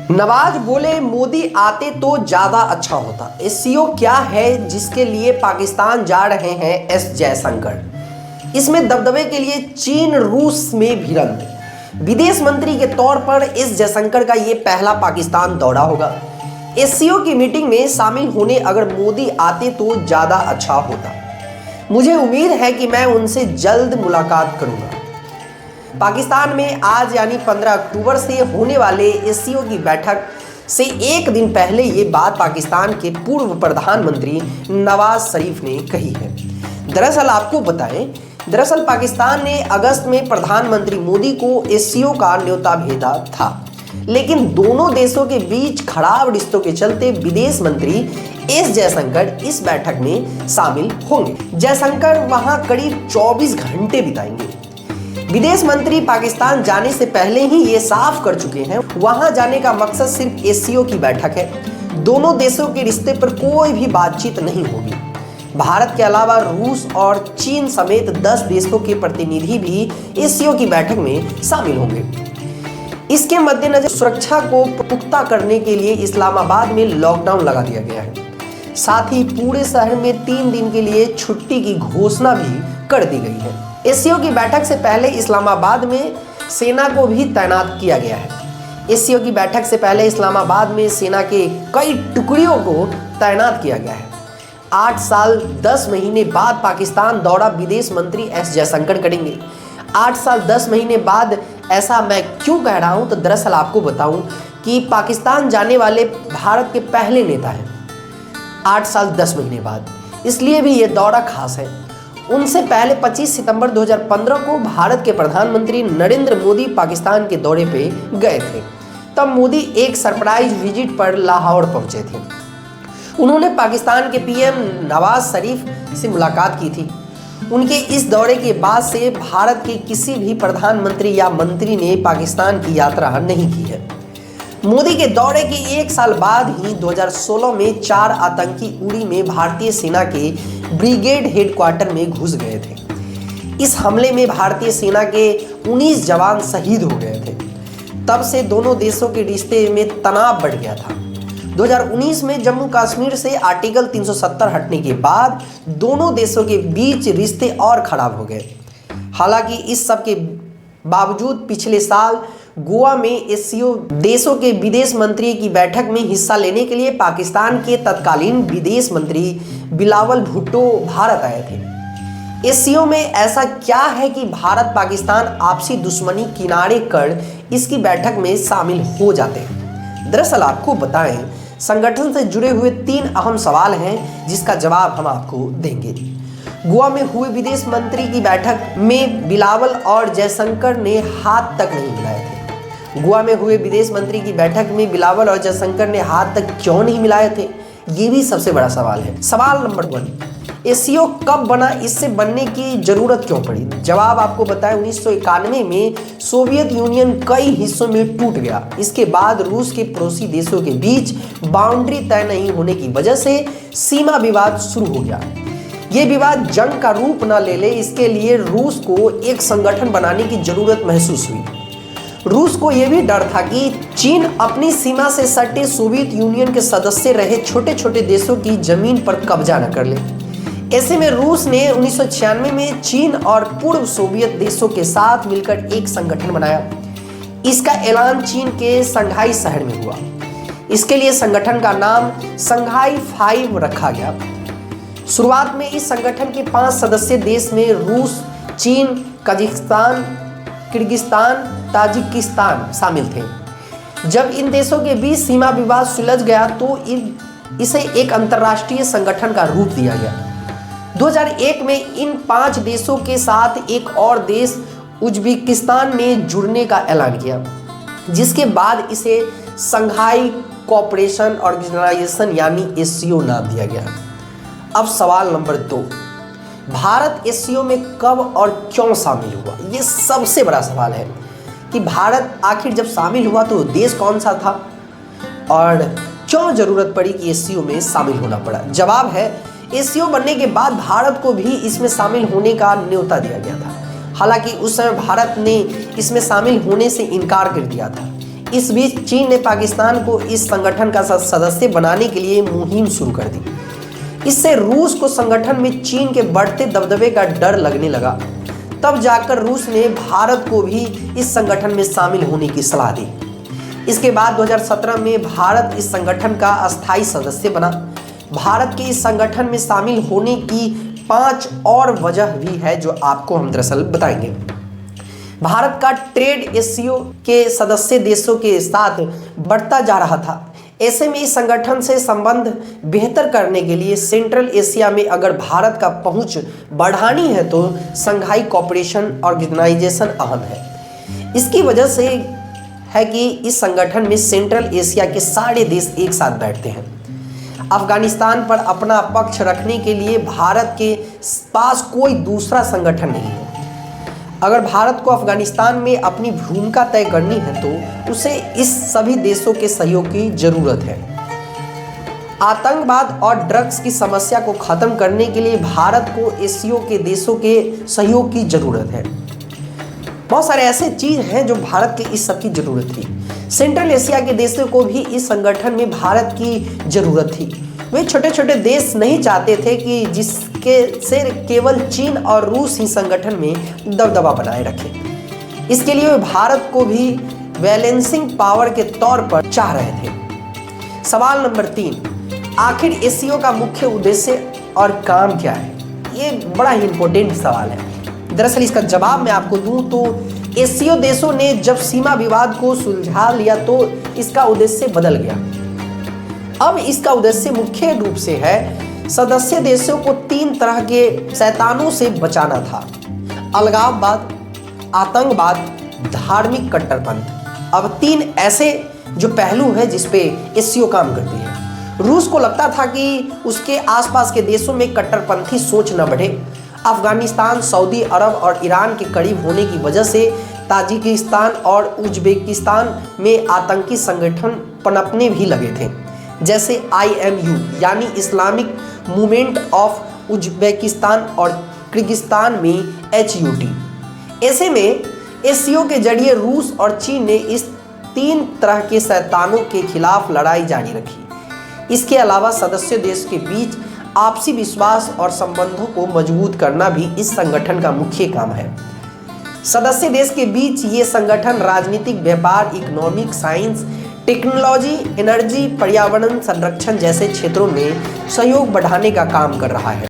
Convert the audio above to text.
नवाज बोले मोदी आते तो ज्यादा अच्छा होता। एससीओ क्या है जिसके लिए पाकिस्तान जा रहे हैं एस जयशंकर। इसमें दबदबे के लिए चीन रूस में भिड़ंत। विदेश मंत्री के तौर पर एस जयशंकर का ये पहला पाकिस्तान दौरा होगा। एससीओ की मीटिंग में शामिल होने अगर मोदी आते तो ज्यादा अच्छा होता। मुझे उम्मीद है कि मैं उनसे जल्द मुलाकात करूंगा। पाकिस्तान में आज यानी 15 अक्टूबर से होने वाले एससीओ की बैठक से एक दिन पहले ये बात पाकिस्तान के पूर्व प्रधानमंत्री नवाज शरीफ ने कही है। दरअसल आपको बताएं, दरअसल पाकिस्तान ने अगस्त में प्रधानमंत्री मोदी को एससीओ का न्योता भेजा था, लेकिन दोनों देशों के बीच खराब रिश्तों के चलते विदेश मंत्री एस जयशंकर इस बैठक में शामिल होंगे। जयशंकर वहां करीब 24 घंटे बिताएंगे। विदेश मंत्री पाकिस्तान जाने से पहले ही ये साफ कर चुके हैं, वहां जाने का मकसद सिर्फ एससीओ की बैठक है। दोनों देशों के रिश्ते पर कोई भी बातचीत नहीं होगी। भारत के अलावा रूस और चीन समेत 10 देशों के प्रतिनिधि भी एससीओ की बैठक में शामिल होंगे। इसके मद्देनजर सुरक्षा को पुख्ता करने के लिए इस्लामाबाद में लॉकडाउन लगा दिया गया है। साथ ही पूरे शहर में 3 दिन के लिए छुट्टी की घोषणा भी कर दी गई है। एससीओ की बैठक से पहले इस्लामाबाद में सेना को भी तैनात किया गया है। एससीओ की बैठक से पहले इस्लामाबाद में सेना के कई टुकड़ियों को तैनात किया गया है। 8 साल 10 महीने बाद पाकिस्तान दौरा विदेश मंत्री एस जयशंकर करेंगे। 8 साल 10 महीने बाद, ऐसा मैं क्यों कह रहा हूं, तो दरअसल आपको बताऊं कि पाकिस्तान जाने वाले भारत के पहले नेता हैं 8 साल 10 महीने बाद, इसलिए भी ये दौरा खास है। उनसे पहले 25 सितंबर 2015 को भारत के प्रधानमंत्री नरेंद्र मोदी पाकिस्तान के दौरे पे गए थे। तब मोदी एक सरप्राइज विजिट पर लाहौर पहुंचे थे। उन्होंने पाकिस्तान के पीएम नवाज शरीफ से मुलाकात की थी। उनके इस दौरे के बाद से भारत के किसी भी प्रधानमंत्री या मंत्री ने पाकिस्तान की यात्रा नहीं की है। मोदी के दौरे के 1 साल बाद ही 2016 में 4 आतंकी उड़ी में भारतीय सेना के ब्रिगेड हेडक्वार्टर में घुस गए थे। इस हमले में भारतीय सेना के 19 जवान शहीद हो गए थे। तब से दोनों देशों के रिश्ते में तनाव बढ़ गया था। 2019 में जम्मू कश्मीर से आर्टिकल 370 हटने के बाद दोनों देशों के बीच रिश्ते और खराब हो गए। हालांकि इस सब के बावजूद पिछले साल गोवा में एससीओ देशों के विदेश मंत्री की बैठक में हिस्सा लेने के लिए पाकिस्तान के तत्कालीन विदेश मंत्री बिलावल भुट्टो भारत आए थे। एससीओ में ऐसा क्या है कि भारत पाकिस्तान आपसी दुश्मनी किनारे कर इसकी बैठक में शामिल हो जाते हैं? दरअसल आपको बताएं, संगठन से जुड़े हुए 3 अहम सवाल हैं जिसका जवाब हम आपको देंगे। गोवा में हुए विदेश मंत्री की बैठक में बिलावल और जयशंकर ने हाथ तक नहीं मिलाए थे। गोवा में हुए विदेश मंत्री की बैठक में बिलावल और जयशंकर ने हाथ तक क्यों नहीं मिलाए थे? ये भी सबसे बड़ा सवाल है। सवाल नंबर 1, एससीओ कब बना, इससे बनने की जरूरत क्यों पड़ी? जवाब आपको बताएं, 1991 में सोवियत यूनियन कई हिस्सों में टूट गया। इसके बाद रूस के पड़ोसी देशों के बीच बाउंड्री तय नहीं होने की वजह से सीमा विवाद शुरू हो गया। ये विवाद जंग का रूप न ले ले, इसके लिए रूस को एक संगठन बनाने की जरूरत महसूस हुई। रूस को यह भी डर था कि चीन अपनी सीमा से सटे सोवियत यूनियन के सदस्य रहे छोटे छोटे देशों की जमीन पर कब्जा न कर ले। ऐसे में रूस ने 1996 में चीन और पूर्व सोवियत देशों के साथ मिलकर एक संगठन बनाया। इसका ऐलान चीन के शंघाई शहर में हुआ। इसके लिए संगठन का नाम शंघाई 5 रखा गया। शुरुआत में इस संगठन के 5 सदस्य देश में रूस, चीन, कजाकिस्तान, किर्गिस्तान, ताजिकिस्तान शामिल थे। जब इन देशों के बीच सीमा विवाद सुलझ गया तो इसे एक अंतर्राष्ट्रीय संगठन का रूप दिया गया। 2001 में इन 5 देशों के साथ एक और देश उज्बेकिस्तान ने जुड़ने का ऐलान किया, जिसके बाद इसे शंघाई कोऑपरेशन ऑर्गेनाइजेशन यानी एससीओ नाम दिया गया। अब सवाल नंबर 2, भारत एससीओ में कब और क्यों शामिल हुआ? ये सबसे बड़ा सवाल है कि भारत आखिर जब शामिल हुआ तो देश कौन सा था और क्यों जरूरत पड़ी कि एससीओ में शामिल होना पड़ा? जवाब है, एससीओ बनने के बाद भारत को भी इसमें शामिल होने का न्योता दिया गया था। हालांकि उस समय भारत ने इसमें शामिल होने से इनकार कर दिया था। इस बीच चीन ने पाकिस्तान को इस संगठन का सदस्य बनाने के लिए मुहिम शुरू कर दी। इससे रूस को संगठन में चीन के बढ़ते दबदबे का डर लगने लगा। तब जाकर रूस ने भारत को भी इस संगठन में शामिल होने की सलाह दी। इसके बाद 2017 में भारत इस संगठन का अस्थायी सदस्य बना। भारत के इस संगठन में शामिल होने की 5 और वजह भी है जो आपको हम दरअसल बताएंगे। भारत का ट्रेड एससीओ के सदस्य देशों के साथ बढ़ता जा रहा था। ऐसे में इस संगठन से संबंध बेहतर करने के लिए सेंट्रल एशिया में अगर भारत का पहुंच बढ़ानी है तो शंघाई कोऑपरेशन ऑर्गेनाइजेशन अहम है। इसकी वजह से है कि इस संगठन में सेंट्रल एशिया के सारे देश एक साथ बैठते हैं। अफगानिस्तान पर अपना पक्ष रखने के लिए भारत के पास कोई दूसरा संगठन नहीं है। अगर भारत को अफगानिस्तान में अपनी भूमिका तय करनी है तो उसे इस सभी देशों के सहयोग की जरूरत है। आतंकवाद और ड्रग्स की समस्या को खत्म करने के लिए भारत को एशिया के देशों के सहयोग की जरूरत है। बहुत सारे ऐसे चीज हैं जो भारत के इस सब की जरूरत थी। सेंट्रल एशिया के देशों को भी इस संगठन में भारत की जरूरत थी। वे छोटे छोटे देश नहीं चाहते थे कि जिसके से केवल चीन और रूस ही संगठन में दबदबा बनाए रखे। इसके लिए वे भारत को भी बैलेंसिंग पावर के तौर पर चाह रहे थे। सवाल नंबर 3, आखिर एससीओ का मुख्य उद्देश्य और काम क्या है? ये बड़ा ही इंपॉर्टेंट सवाल है। दरअसल इसका जवाब मैं आपको दूं तो एससीओ देशों ने जब सीमा विवाद को सुलझा लिया तो इसका उद्देश्य बदल गया। अब इसका उद्देश्य मुख्य रूप से है सदस्य देशों को 3 तरह के शैतानों से बचाना था: अलगाववाद, आतंकवाद, धार्मिक कट्टरपंथ। अब 3 ऐसे जो पहलू है जिस पे एससीओ काम करती है। रूस को लगता था कि उसके आसपास के देशों में कट्टरपंथी सोच न बढ़े। अफगानिस्तान, सऊदी अरब और ईरान के करीब होने की वजह से ताजिकिस्तान और उज्बेकिस्तान में आतंकी संगठन पनपने भी लगे थे, जैसे IMU यानी इस्लामिक मूवमेंट ऑफ उज्बेकिस्तान और किर्गिस्तान में HUT। ऐसे में एससीओ के जरिए रूस और चीन ने इस 3 तरह के शैतानों के खिलाफ लड़ाई जारी रखी। इसके अलावा सदस्य देश के बीच आपसी विश्वास और संबंधों को मजबूत करना भी इस संगठन का मुख्य काम है। सदस्य देश के बीच ये संगठन राजनीतिक, व्यापार, इकोनॉमिक, साइंस, टेक्नोलॉजी, एनर्जी, पर्यावरण संरक्षण जैसे क्षेत्रों में सहयोग बढ़ाने का काम कर रहा है।